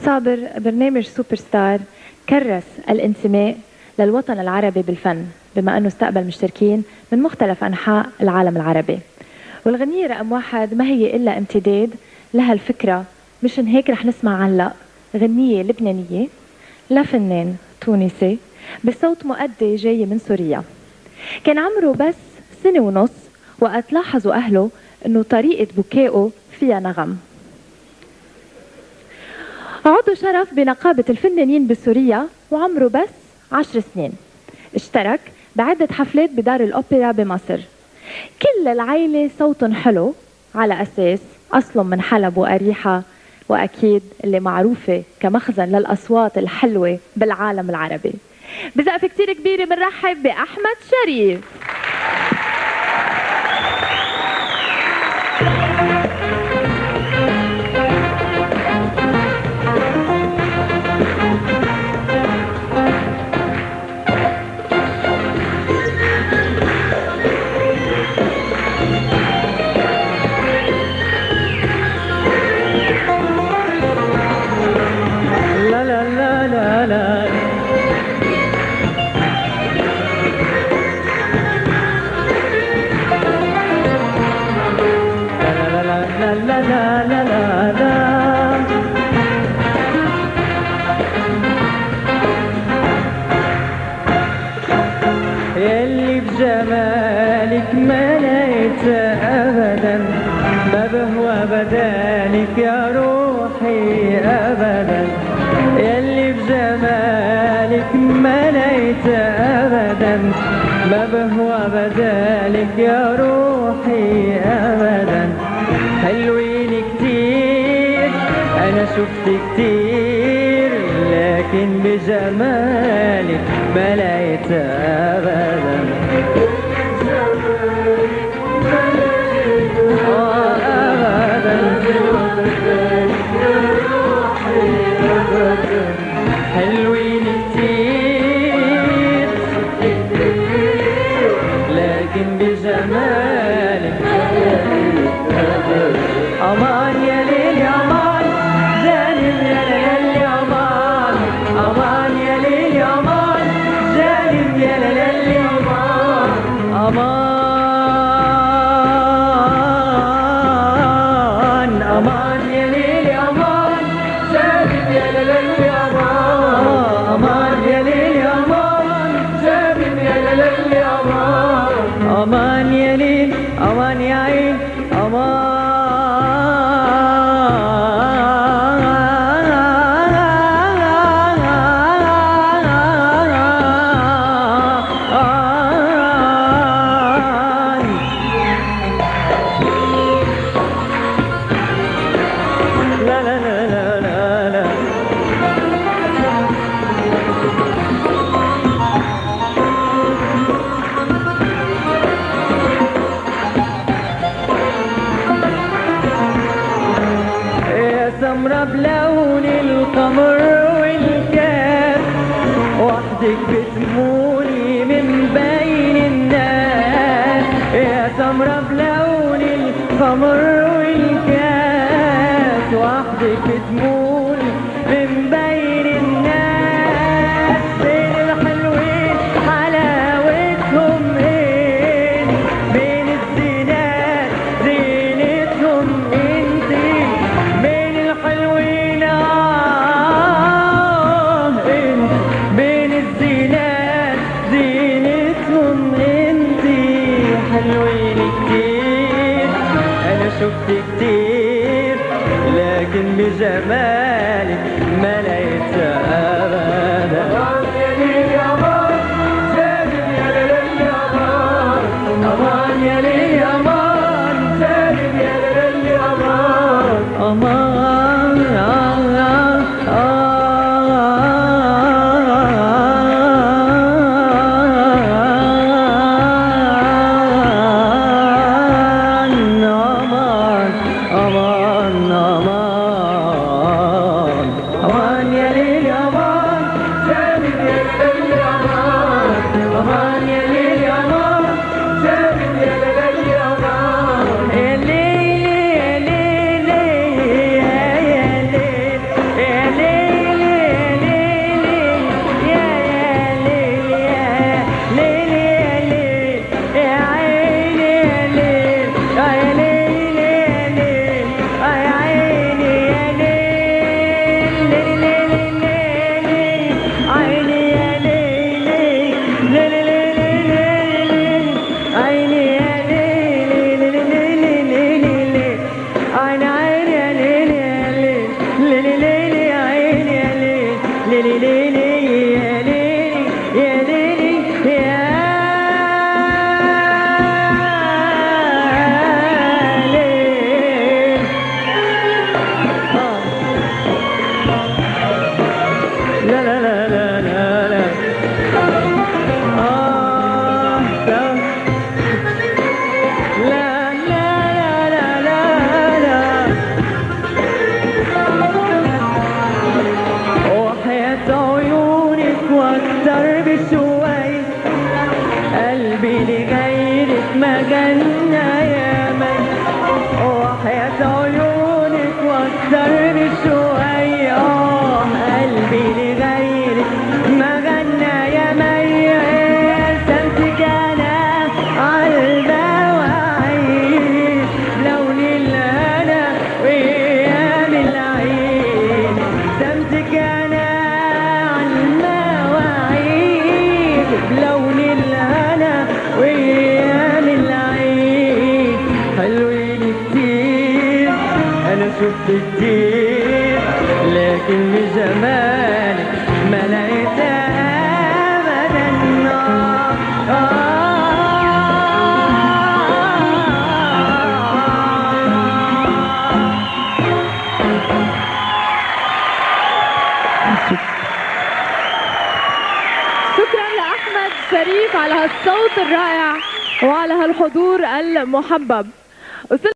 صابر برنامج سوبر ستار كرس الانتماء للوطن العربي بالفن، بما أنه استقبل مشتركين من مختلف أنحاء العالم العربي. والغنية رقم 1 ما هي إلا امتداد لهالفكرة، مشان هيك رح نسمع هلأ غنية لبنانية لفنان تونسي بصوت مؤدي جاي من سوريا. كان عمره بس 1.5 سنة وقت لاحظوا أهله أنه طريقة بكائه فيها نغم. عضو شرف بنقابة الفنانين بسوريا وعمره بس 10 سنين. اشترك بعدة حفلات بدار الأوبرا بمصر. كل العائلة صوتهم حلو، على أساس أصلهم من حلب وأريحة، وأكيد اللي معروفة كمخزن للأصوات الحلوة بالعالم العربي. بزقفة كتير كبيرة بنرحب بأحمد شريف. يلي بجمالك ما لقيت أبدا، ما بهوى بدالك يا روحي أبدا. يلي بجمالك ما لقيت أبدا، ما بهوى بدالك يا روحي أبدا. حلوين كتير أنا شفت كتير، لكن بجمالك ما لقيت أبدا. حلوين كتير لكن بجمالك أمان يا ليل يا أمان، جانب يا ليل يا أمان، أمان يا ليل يا أمان، جانب يا ليل يا أمان، أمان أمان يا ليل يا أمان، جانب يا ليل يا أمان، أمان يا ليل يا أمان، جانب يا ليل يا أمان، أمان يا ليل أمان يا عين أمان. لا لا لا لا لا لا يا سمرة بلون القمر والكاس، وحدك بتمولي من بين الناس. يا سمرة بلون القمر والكاس، وحدك بتمولي من بين الناس. بين الحلوين حلاوتهم ايه، بين الزينات زينتهم انتي. بين الحلوين بين الزينات زينتهم انتي. حلوين كتير انا شفت كتير، لكن بجمالك ما لقيت أبدا. أمان يا ليل يا أمان، سالم يا ليل يا أمان، أمان يا ليل يا أمان، سالم يا ليل يا أمان، أمان أمان أمان أمان يا ليل يا ليلي ليلي يا عيني يا ليل ليلي ليلي يا ليلي يا ليلي يا ليل. لا لا لا لا لا لا لا لا لا لا لا. وحياة عيونك واكتر بشوي قلبي لغيرك ما جنى يا مي. وحياة عيونك واكتر بشوي قلبي لغيرك ما غنى يا مي. رسمتك انا عالمواعيد لون الهنا وايام العيد. رسمتك انا عالمواعيد بلون الهنا وايام العيد. حلوين كتير انا شفت كتير لكن بجمالك ما لقيتها ابدا. شكرا لأحمد شريف على هالصوت الرائع وعلى هالحضور المحبب.